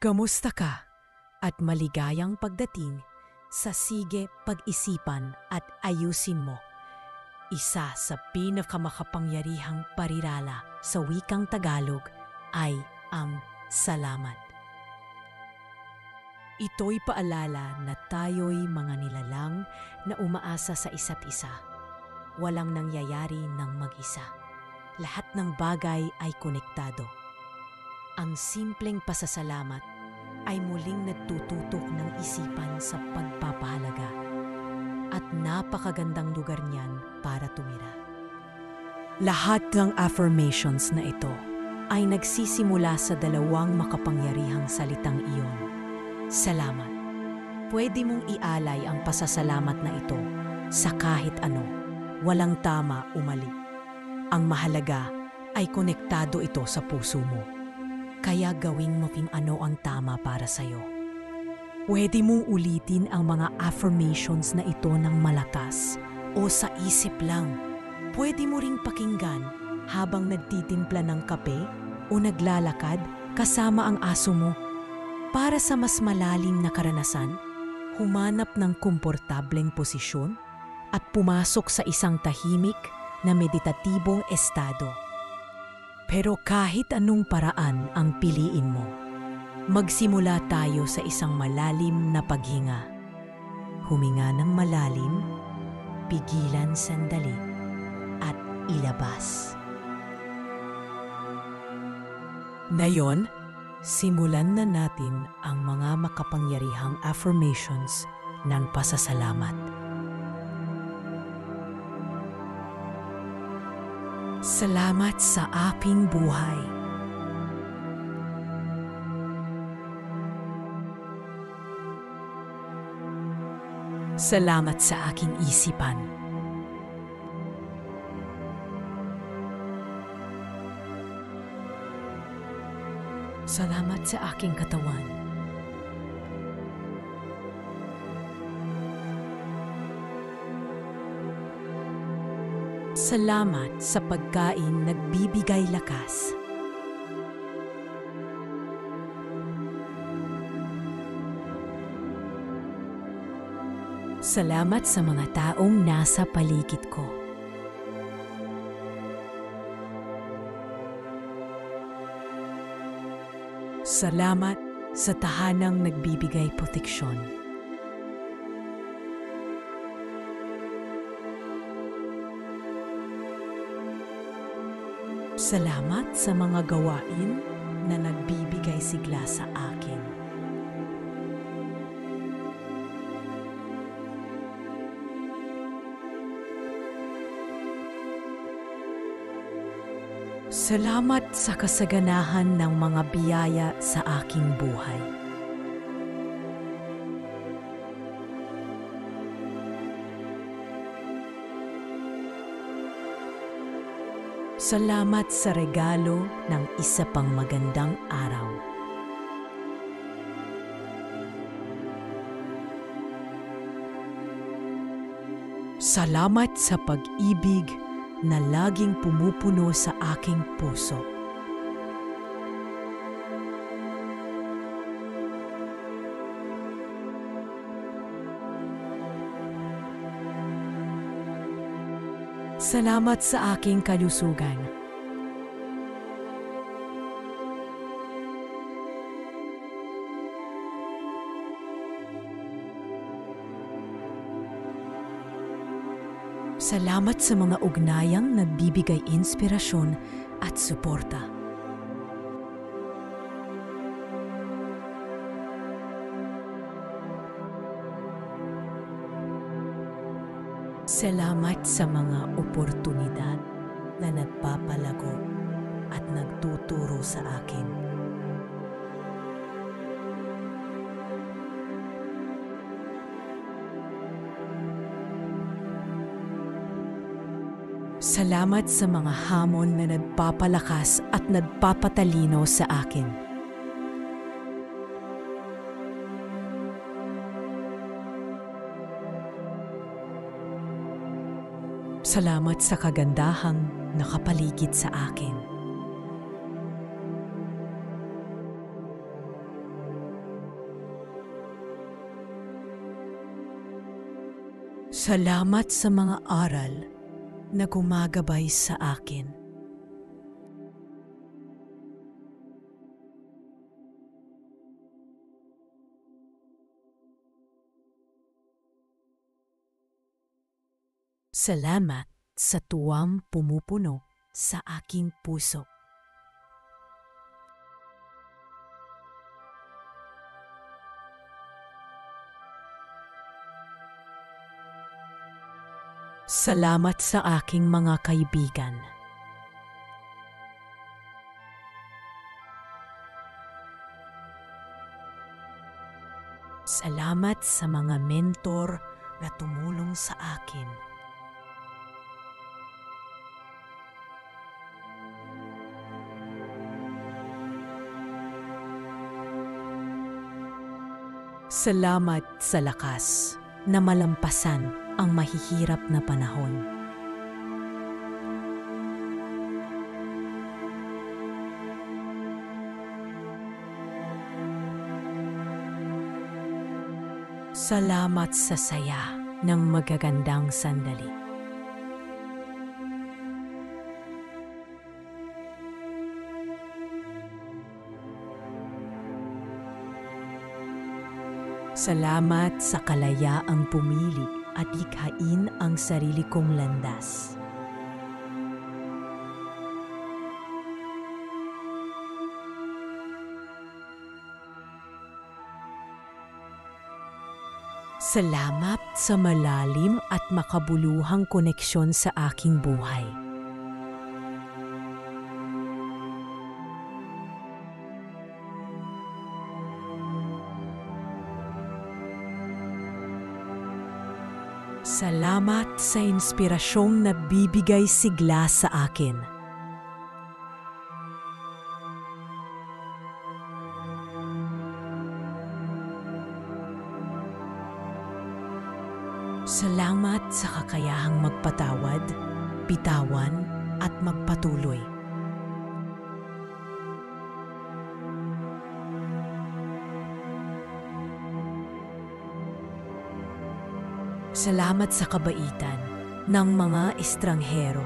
Kamusta ka? At maligayang pagdating sa Sige Pag-isipan at Ayusin Mo. Isa sa pinakamakapangyarihang parirala sa wikang Tagalog ay ang salamat. Ito'y paalala na tayo'y mga nilalang na umaasa sa isa't isa. Walang nangyayari ng mag-isa. Lahat ng bagay ay konektado. Ang simpleng pasasalamat ay muling nagtututok ng isipan sa pagpapahalaga at napakagandang lugar niyan para tumira. Lahat ng affirmations na ito ay nagsisimula sa dalawang makapangyarihang salitang iyon. Salamat. Pwede mong ialay ang pasasalamat na ito sa kahit ano, walang tama o mali. Ang mahalaga ay konektado ito sa puso mo. Kaya gawin mo kung ano ang tama para sa'yo. Pwede mong ulitin ang mga affirmations na ito ng malakas o sa isip lang. Pwede mo ring pakinggan habang nagtitimpla ng kape o naglalakad kasama ang aso mo. Para sa mas malalim na karanasan, humanap ng komportableng posisyon at pumasok sa isang tahimik na meditatibong estado. Pero kahit anong paraan ang piliin mo, magsimula tayo sa isang malalim na paghinga. Huminga ng malalim, pigilan sandali, at ilabas. Ngayon, simulan na natin ang mga makapangyarihang affirmations ng pasasalamat. Salamat sa aking buhay. Salamat sa aking isipan. Salamat sa aking katawan. Salamat sa pagkain nagbibigay lakas. Salamat sa mga taong nasa paligid ko. Salamat sa tahanang nagbibigay proteksyon. Salamat sa mga gawain na nagbibigay sigla sa akin. Salamat sa kasaganahan ng mga biyaya sa aking buhay. Salamat sa regalo ng isa pang magandang araw. Salamat sa pag-ibig na laging pumupuno sa aking puso. Salamat sa aking kalusugan. Salamat sa mga ugnayang nagbibigay inspirasyon at suporta. Salamat sa mga oportunidad na nagpapalago at nagtuturo sa akin. Salamat sa mga hamon na nagpapalakas at nagpapatalino sa akin. Salamat sa kagandahang nakapaligid sa akin. Salamat sa mga aral na gumagabay sa akin. Salamat sa tuwang pumupuno sa aking puso. Salamat sa aking mga kaibigan. Salamat sa mga mentor na tumulong sa akin. Salamat sa lakas na malampasan ang mahihirap na panahon. Salamat sa saya ng magagandang sandali. Salamat sa kalayaang pumili at likhain ang sarili kong landas. Salamat sa malalim at makabuluhang koneksyon sa aking buhay. Salamat sa inspirasyong nabibigay sigla sa akin. Salamat sa kakayahang magpatawad, bitawan, at magpatuloy. Salamat sa kabaitan ng mga estranghero.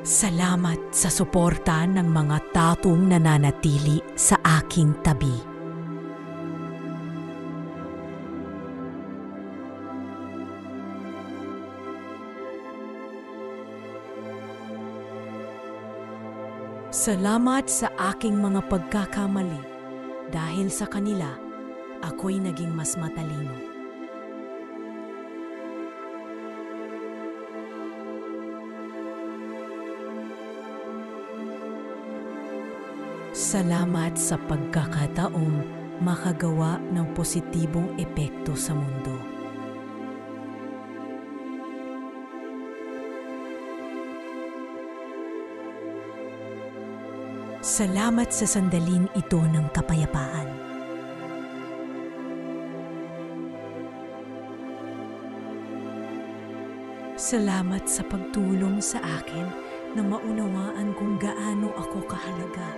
Salamat sa suporta ng mga taong nananatili sa aking tabi. Salamat sa aking mga pagkakamali. Dahil sa kanila, ako'y naging mas matalino. Salamat sa pagkakataong makagawa ng positibong epekto sa mundo. Salamat sa sandaling ito ng kapayapaan. Salamat sa pagtulong sa akin na maunawaan kung gaano ako kahalaga.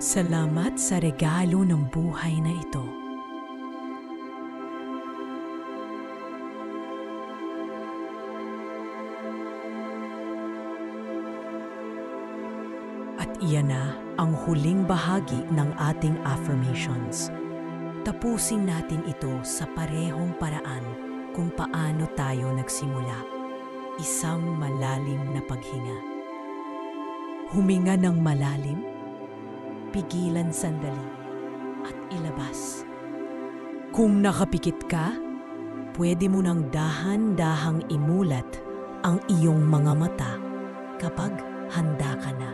Salamat sa regalo ng buhay na ito. At iyan na ang huling bahagi ng ating affirmations. Tapusin natin ito sa parehong paraan kung paano tayo nagsimula. Isang malalim na paghinga. Huminga ng malalim, pigilan sandali, at ilabas. Kung nakapikit ka, pwede mo nang dahan-dahang imulat ang iyong mga mata kapag handa ka na.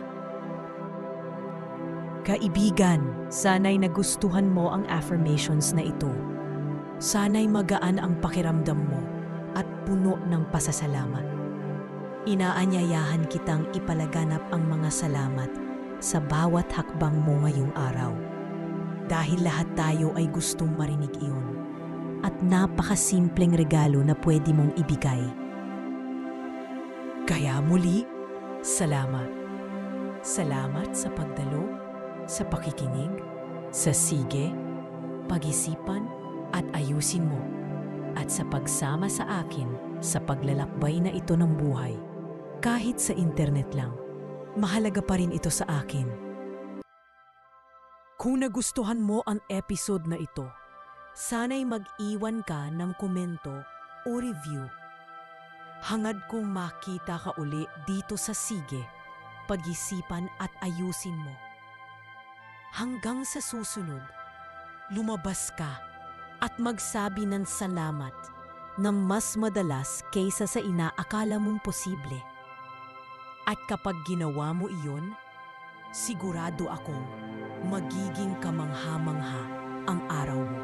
Kaibigan, sana'y nagustuhan mo ang affirmations na ito. Sana'y magaan ang pakiramdam mo at puno ng pasasalamat. Inaanyayahan kitang ipalaganap ang mga salamat sa bawat hakbang mo ngayong araw. Dahil lahat tayo ay gustong marinig iyon. at napakasimpleng regalo na pwede mong ibigay. Kaya muli, salamat. Salamat sa pagdalo, sa pakikinig, sa sige, pag-isipan at ayusin mo, at sa pagsama sa akin sa paglalakbay na ito ng buhay. Kahit sa internet lang, mahalaga pa rin ito sa akin. Kung nagustuhan mo ang episode na ito, sana'y mag-iwan ka ng komento o review. Hangad kong makita ka uli dito sa Sige, pag-isipan at ayusin mo. Hanggang sa susunod, lumabas ka at magsabi ng salamat na mas madalas kaysa sa inaakala mong posible. At kapag ginawa mo iyon, sigurado akong magiging kamangha-mangha ang araw mo.